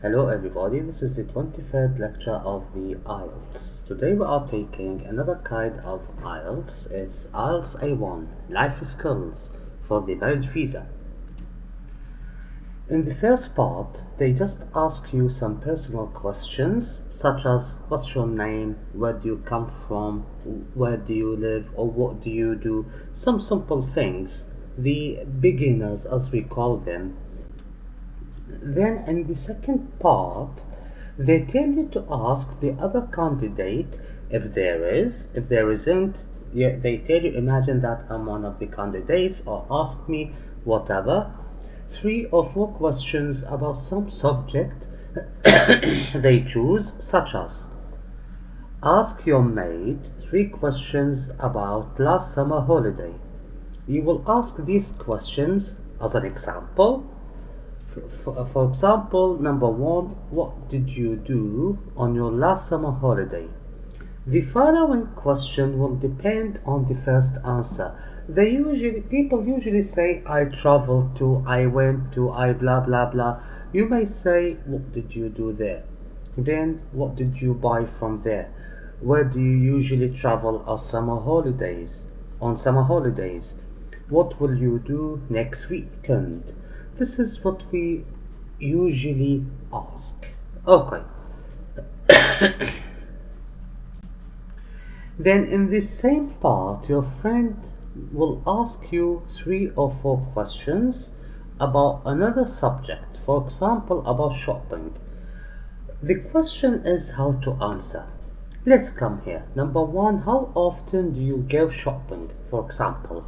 Hello everybody, this is the 23rd lecture of the IELTS. Today we are taking another kind of IELTS. It's IELTS A1, Life Skills for the Marriage Visa. In the first part, they just ask you some personal questions such as what's your name, where do you come from, where do you live, or what do you do, some simple things, the beginners as we call them. Then in the second part, they tell you to ask the other candidate if there is. If there isn't, yeah, they tell you, imagine that I'm one of the candidates, or ask me whatever. 3 or 4 questions about some subject they choose, such as ask your mate 3 questions about last summer holiday. You will ask these questions as an example. For example, number 1, what did you do on your last summer holiday? The following question will depend on the first answer. People usually say, I traveled to, I went to, I blah blah blah. You may say, what did you do there? Then, what did you buy from there? Where do you usually travel on summer holidays? What will you do next weekend? This is what we usually ask. Okay. Then in the same part, your friend will ask you 3 or 4 questions about another subject, for example, about shopping. The question is how to answer. Let's come here. Number 1, how often do you go shopping? For example,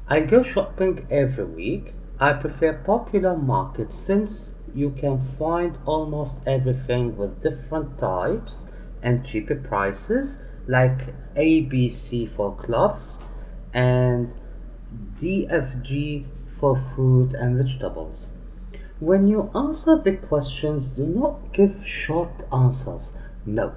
I go shopping every week. I prefer popular markets since you can find almost everything with different types and cheaper prices, like ABC for clothes and DFG for fruit and vegetables. When you answer the questions, do not give short answers. No.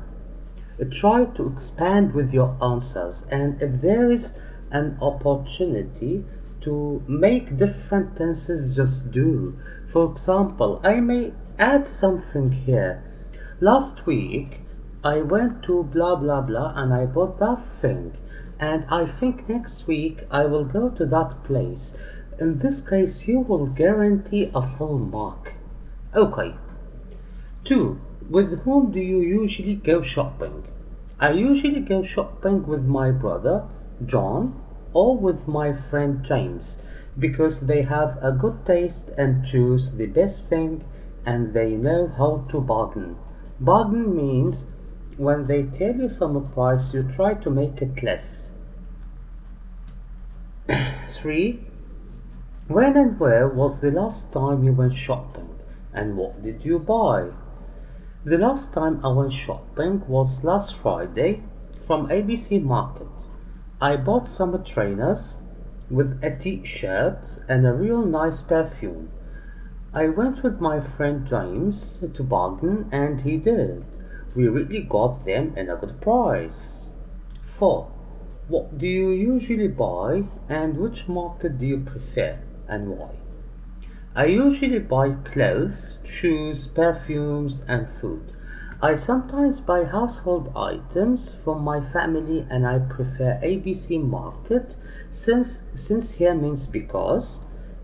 Try to expand with your answers, and if there is an opportunity to make different tenses, just do. For example, I may add something here. Last week, I went to blah blah blah and I bought that thing, and I think next week I will go to that place. In this case, you will guarantee a full mark. Okay. 2. With whom do you usually go shopping? I usually go shopping with my brother, John, or with my friend James, because they have a good taste and choose the best thing and they know how to bargain. Bargain means when they tell you some price, you try to make it less. 3. When and where was the last time you went shopping, and what did you buy? The last time I went shopping was last Friday from ABC Market. I bought some trainers with a t-shirt and a real nice perfume. I went with my friend James to bargain and he did. We really got them in a good price. 4. What do you usually buy and which market do you prefer and why? I usually buy clothes, shoes, perfumes, and food. I sometimes buy household items from my family and I prefer ABC Market since here means because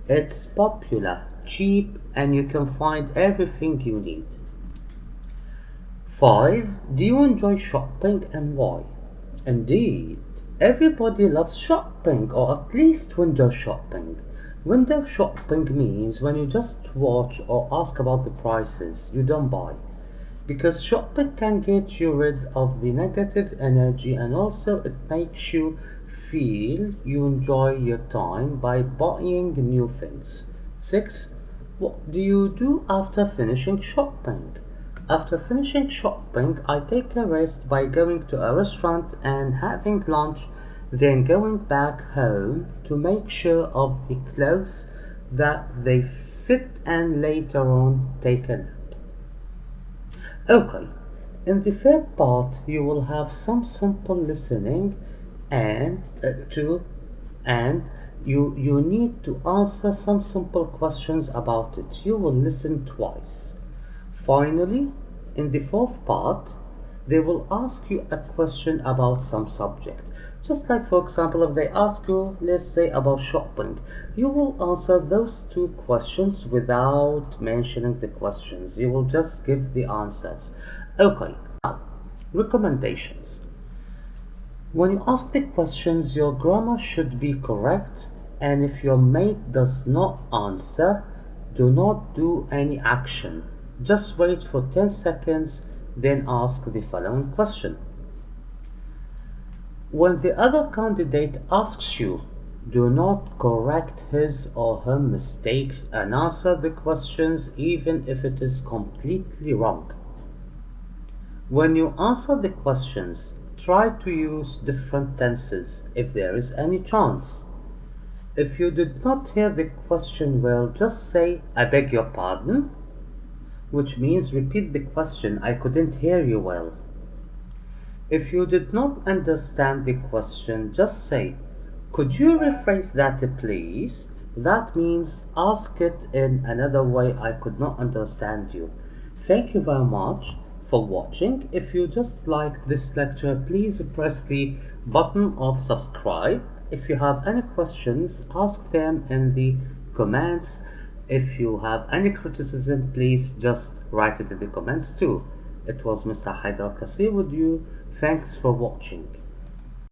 it's popular, cheap, and you can find everything you need. 5. Do you enjoy shopping and why? Indeed, everybody loves shopping, or at least window shopping. Window shopping means when you just watch or ask about the prices, you don't buy. Because shopping can get you rid of the negative energy and also it makes you feel you enjoy your time by buying new things. 6. What do you do after finishing shopping? After finishing shopping, I take a rest by going to a restaurant and having lunch, then going back home to make sure of the clothes that they fit and later on take a nap. Okay, in the third part you will have some simple listening and you need to answer some simple questions about it. You will listen twice. Finally, in the fourth part, they will ask you a question about some subject. Just like, for example, if they ask you, let's say, about shopping, you will answer those two questions without mentioning the questions. You will just give the answers. Okay, now, recommendations. When you ask the questions, your grammar should be correct, and if your mate does not answer, do not do any action. Just wait for 10 seconds, then ask the following question. When the other candidate asks you, do not correct his or her mistakes and answer the questions even if it is completely wrong. When you answer the questions, try to use different tenses if there is any chance. If you did not hear the question well, just say, I beg your pardon, which means repeat the question, I couldn't hear you well. If you did not understand the question, just say, could you rephrase that please? That means ask it in another way, I could not understand you. Thank you very much for watching. If you just like this lecture, please press the button of subscribe. If you have any questions, ask them in the comments. If you have any criticism, please just write it in the comments too. It was Mr. Haidar ALcasseer with you. Thanks for watching.